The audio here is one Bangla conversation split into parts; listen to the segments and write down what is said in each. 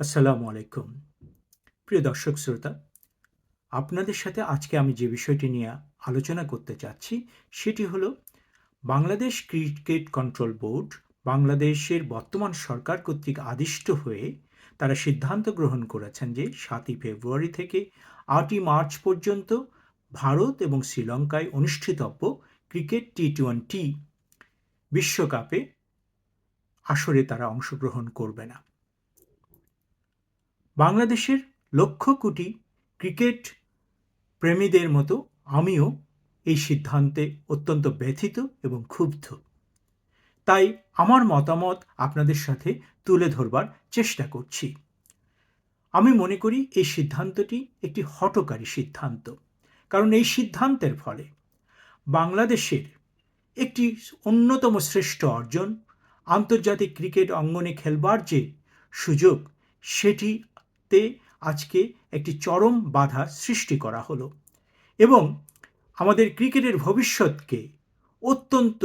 আসসালামু আলাইকুম। প্রিয় দর্শক শ্রোতা, আপনাদের সাথে আজকে আমি যে বিষয়টি নিয়ে আলোচনা করতে চাচ্ছি সেটি হলো বাংলাদেশ ক্রিকেট কন্ট্রোল বোর্ড বাংলাদেশের বর্তমান সরকার কর্তৃক আদিষ্ট হয়ে তারা সিদ্ধান্ত গ্রহণ করেছেন যে 7ই ফেব্রুয়ারি থেকে 8ই মার্চ পর্যন্ত ভারত এবং শ্রীলঙ্কায় অনুষ্ঠিতব্য ক্রিকেট টি-20 বিশ্বকাপে আসরে তারা অংশগ্রহণ করবে না। বাংলাদেশের লক্ষ কোটি ক্রিকেট প্রেমীদের মতো আমিও এই সিদ্ধান্তে অত্যন্ত ব্যথিত এবং ক্ষুব্ধ। তাই আমার মতামত আপনাদের সাথে তুলে ধরবার চেষ্টা করছি। আমি মনে করি এই সিদ্ধান্তটি একটি হঠকারী সিদ্ধান্ত, কারণ এই সিদ্ধান্তের ফলে বাংলাদেশের একটি অন্যতম শ্রেষ্ঠ অর্জন, আন্তর্জাতিক ক্রিকেট অঙ্গনে খেলবার যে সুযোগ, সেটিতে আজকে একটি চরম বাধা সৃষ্টি করা হলো এবং আমাদের ক্রিকেটের ভবিষ্যৎকে অত্যন্ত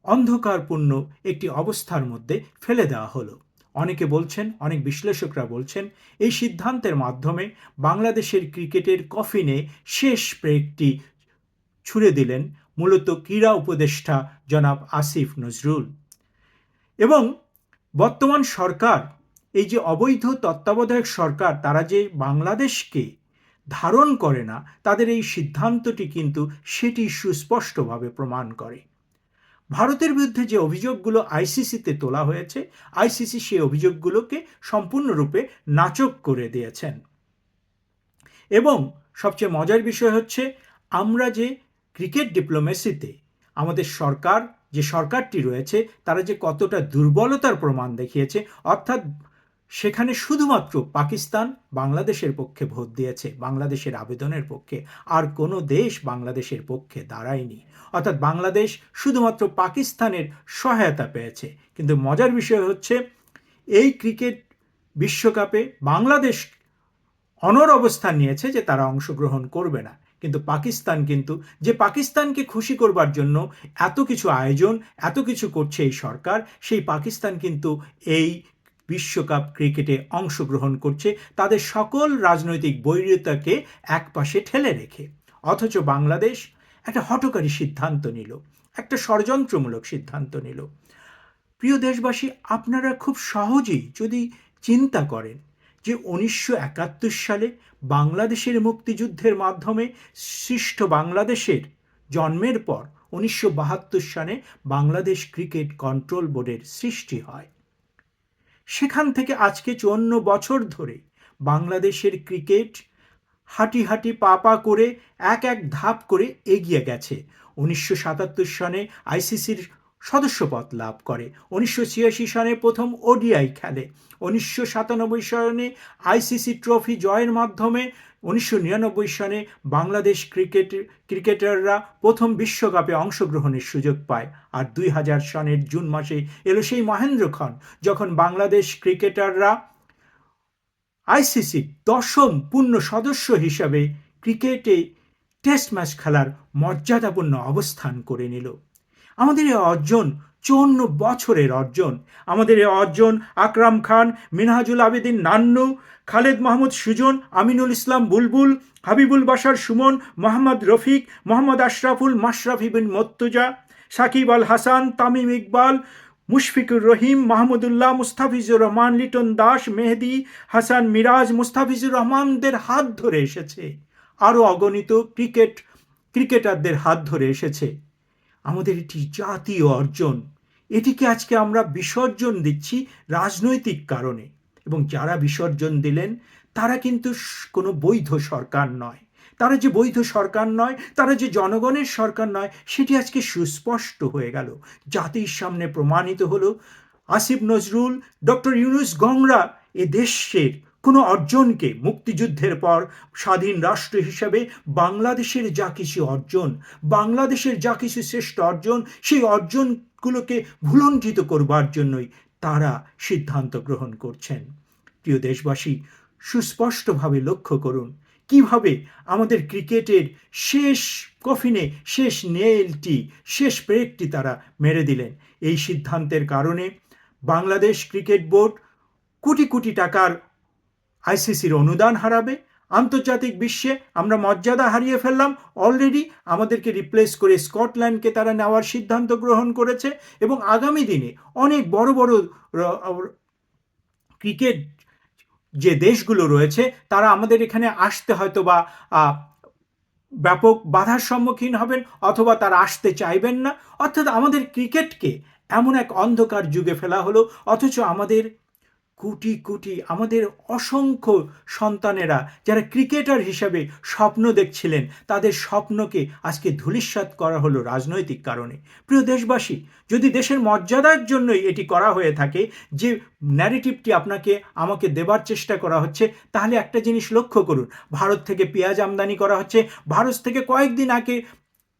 অন্ধকারপূর্ণ একটি অবস্থার মধ্যে ফেলে দেওয়া হলো। অনেকে বলছেন, অনেক বিশ্লেষকরা বলছেন, এই সিদ্ধান্তের মাধ্যমে বাংলাদেশের ক্রিকেটের কফিনে শেষ প্রেকটি ছুঁড়ে দিলেন মূলত ক্রীড়া উপদেষ্টা জনাব আসিফ নজরুল। এবং বর্তমান সরকার, এই যে অবৈধ তত্ত্বাবধায়ক সরকার, তারা যে বাংলাদেশকে ধারণ করে না, তাদের এই সিদ্ধান্তটি কিন্তু সেটি সুস্পষ্টভাবে প্রমাণ করে। ভারতের বিরুদ্ধে যে অভিযোগগুলো আইসিসিতে তোলা হয়েছে, আইসিসি সেই অভিযোগগুলোকে সম্পূর্ণরূপে নাকচ করে দিয়েছেন। এবং সবচেয়ে মজার বিষয় হচ্ছে, আমরা যে ক্রিকেট ডিপ্লোমেসিতে আমাদের সরকার, যে সরকারটি রয়েছে, তারা যে কতটা দুর্বলতার প্রমাণ দেখিয়েছে, অর্থাৎ সেখানে শুধুমাত্র পাকিস্তান বাংলাদেশের পক্ষে ভোট দিয়েছে, বাংলাদেশের আবেদনের পক্ষে, আর কোনো দেশ বাংলাদেশের পক্ষে দাঁড়ায়নি। অর্থাৎ বাংলাদেশ শুধুমাত্র পাকিস্তানের সহায়তা পেয়েছে। কিন্তু মজার বিষয় হচ্ছে, এই ক্রিকেট বিশ্বকাপে বাংলাদেশ অনড় অবস্থান নিয়েছে যে তারা অংশগ্রহণ করবে না, কিন্তু পাকিস্তান কিন্তু, যে পাকিস্তানকে খুশি করবার জন্য এত কিছু আয়োজন, এত কিছু করছে এই সরকার, সেই পাকিস্তান কিন্তু এই বিশ্বকাপ ক্রিকেটে অংশগ্রহণ করছে তাদের সকল রাজনৈতিক বৈরিতাকে একপাশে ঠেলে রেখে। অথচ বাংলাদেশ একটা হঠকারী সিদ্ধান্ত নিল, একটা ষড়যন্ত্রমূলক সিদ্ধান্ত নিল। প্রিয় দেশবাসী, আপনারা খুব সহজেই যদি চিন্তা করেন যে 1971 সালে বাংলাদেশের মুক্তিযুদ্ধের মাধ্যমে সৃষ্ট বাংলাদেশের জন্মের পর 1972 সালে বাংলাদেশ ক্রিকেট কন্ট্রোল বোর্ডের সৃষ্টি হয়। সেখান থেকে আজকে 54 বছর ধরে বাংলাদেশের ক্রিকেট হাঁটি হাঁটি পা পা করে এক এক ধাপ করে এগিয়ে গেছে। 1977 সালে আইসিসির সদস্যপদ লাভ করে, 1986 সালে প্রথম ওডিআই খেলে, 1997 সালে আইসিসি ট্রফি জয়ের মাধ্যমে 1999 সালে বাংলাদেশ ক্রিকেটাররা প্রথম বিশ্বকাপে অংশগ্রহণের সুযোগ পায়। আর 2000 সনের জুন মাসে এলো সেই মহেন্দ্রক্ষণ, যখন বাংলাদেশ ক্রিকেটাররা আইসিসির 10ম পূর্ণ সদস্য হিসাবে ক্রিকেটে টেস্ট ম্যাচ খেলার মর্যাদাপূর্ণ অবস্থান করে নিল। আমাদের এই অর্জন 54 বছরের অর্জন। আমাদের এই অর্জন আকরাম খান, মিনহাজুল আবেদিন নান্নু, খালেদ মাহমুদ সুজন, আমিনুল ইসলাম বুলবুল, হাবিবুল বাশার সুমন, মোহাম্মদ রফিক, মোহাম্মদ আশরাফুল, মাশরাফি বিন মর্তুজা, সাকিব আল হাসান, তামিম ইকবাল, মুশফিকুর রহিম, মাহমুদুল্লাহ, মুস্তাফিজুর রহমান, লিটন দাস, মেহেদি হাসান মিরাজ, মুস্তাফিজুর রহমানদের হাত ধরে এসেছে। আরও অগণিত ক্রিকেটারদের হাত ধরে এসেছে। আমাদের এটি জাতীয় অর্জন। এটিকে আজকে আমরা বিসর্জন দিচ্ছি রাজনৈতিক কারণে, এবং যারা বিসর্জন দিলেন তারা কিন্তু কোনো বৈধ সরকার নয়। তারা যে বৈধ সরকার নয়, তারা যে জনগণের সরকার নয়, সেটি আজকে সুস্পষ্ট হয়ে গেল, জাতির সামনে প্রমাণিত হলো। আসিফ নজরুল, ডক্টর ইউনুস গংরা এ দেশের কোনো অর্জনকে, মুক্তিযুদ্ধের পর স্বাধীন রাষ্ট্র হিসাবে বাংলাদেশের যা কিছু অর্জন, বাংলাদেশের যা কিছু শ্রেষ্ঠ অর্জন, সেই অর্জনগুলোকে ভুলণ্ঠিত করবার জন্যই তারা সিদ্ধান্ত গ্রহণ করছেন। প্রিয় দেশবাসী, সুস্পষ্টভাবে লক্ষ্য করুন কিভাবে আমাদের ক্রিকেটের শেষ কফিনে শেষ নেলটি, শেষ ব্রেকটি তারা মেরে দিলেন। এই সিদ্ধান্তের কারণে বাংলাদেশ ক্রিকেট বোর্ড কোটি কোটি টাকার আইসিসির অনুদান হারাবে, আন্তর্জাতিক বিশ্বে আমরা মর্যাদা হারিয়ে ফেললাম। অলরেডি আমাদেরকে রিপ্লেস করে স্কটল্যান্ডকে তারা নেওয়ার সিদ্ধান্ত গ্রহণ করেছে এবং আগামী দিনে অনেক বড় বড় ক্রিকেট যে দেশগুলো রয়েছে তারা আমাদের এখানে আসতে হয়তো বা ব্যাপক বাধার সম্মুখীন হবেন, অথবা তারা আসতে চাইবেন না। অর্থাৎ আমাদের ক্রিকেটকে এমন এক অন্ধকার যুগে ফেলা হলো, অথচ আমাদের কোটি কোটি, আমাদের অসংখ্য সন্তানেরা যারা ক্রিকেটার হিসাবে স্বপ্ন দেখছিলেন, তাদের স্বপ্নকে আজকে ধূলিসাৎ করা হলো রাজনৈতিক কারণে। প্রিয় দেশবাসী, যদি দেশের মর্যাদার জন্যই এটি করা হয়ে থাকে, যে ন্যারেটিভটি আপনাকে আমাকে দেবার চেষ্টা করা হচ্ছে, তাহলে একটা জিনিস লক্ষ্য করুন, ভারত থেকে পেঁয়াজ আমদানি করা হচ্ছে, ভারত থেকে কয়েকদিন আগে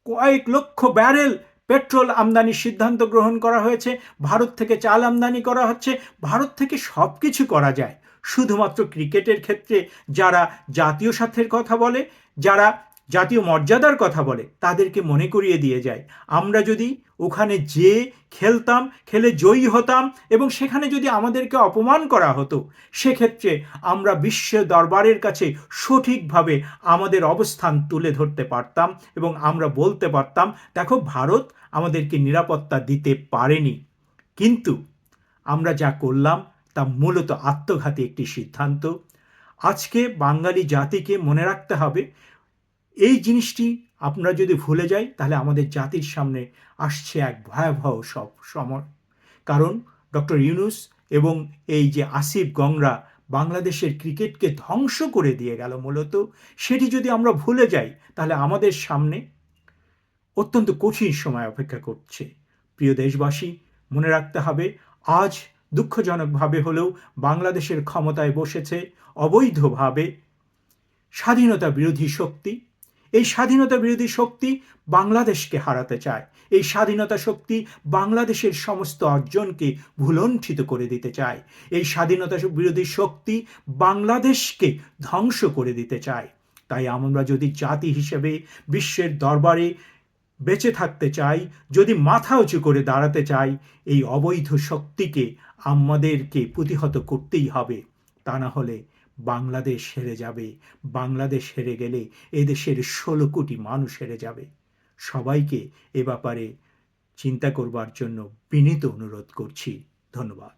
কয়েক লক্ষ ব্যারেল পেট্রোল আমদানির সিদ্ধান্ত গ্রহণ করা হয়েছে, ভারত থেকে চাল আমদানি করা হচ্ছে, ভারত থেকে সব কিছু করা যায়। শুধুমাত্র ক্রিকেটের ক্ষেত্রে যারা জাতীয় স্বার্থের কথা বলে, যারা জাতীয় মর্যাদার কথা বলে, তাদেরকে মনে করিয়ে দিয়ে যায়, আমরা যদি ওখানে যেয়ে খেলতাম, খেলে জয়ী হতাম এবং সেখানে যদি আমাদেরকে অপমান করা হতো, সেক্ষেত্রে আমরা বিশ্ব দরবারের কাছে সঠিকভাবে আমাদের অবস্থান তুলে ধরতে পারতাম এবং আমরা বলতে পারতাম, দেখো ভারত আমাদেরকে নিরাপত্তা দিতে পারেনি। কিন্তু আমরা যা করলাম তা মূলত আত্মঘাতী একটি সিদ্ধান্ত। আজকে বাঙালি জাতিকে মনে রাখতে হবে, এই জিনিসটি আমরা যদি ভুলে যাই তাহলে আমাদের জাতির সামনে আসছে এক ভয়াবহ সব সময়। কারণ ডক্টর ইউনূস এবং এই যে আসিফ গংরা বাংলাদেশের ক্রিকেটকে ধ্বংস করে দিয়ে গেল মূলত, সেটি যদি আমরা ভুলে যাই তাহলে আমাদের সামনে অত্যন্ত কঠিন সময় অপেক্ষা করছে। প্রিয় দেশবাসী, মনে রাখতে হবে, আজ দুঃখজনকভাবে হলেও বাংলাদেশের ক্ষমতায় বসেছে অবৈধভাবে স্বাধীনতা বিরোধী শক্তি। এই স্বাধীনতা বিরোধী শক্তি বাংলাদেশকে হারাতে চায়। এই স্বাধীনতা শক্তি বাংলাদেশের সমস্ত অর্জনকে ভুলণ্ঠিত করে দিতে চায়। এই স্বাধীনতা বিরোধী শক্তি বাংলাদেশকে ধ্বংস করে দিতে চায়। তাই আমরা যদি জাতি হিসেবে বিশ্বের দরবারে বেঁচে থাকতে চাই, যদি মাথা উঁচু করে দাঁড়াতে চাই, এই অবৈধ শক্তিকে আমাদেরকে প্রতিহত করতেই হবে। তা না হলে বাংলাদেশ হেরে যাবে। বাংলাদেশ হেরে গেলে এদেশের 16 কোটি মানুষ হেরে যাবে। সবাইকে এ ব্যাপারে চিন্তা করবার জন্য বিনীত অনুরোধ করছি। ধন্যবাদ।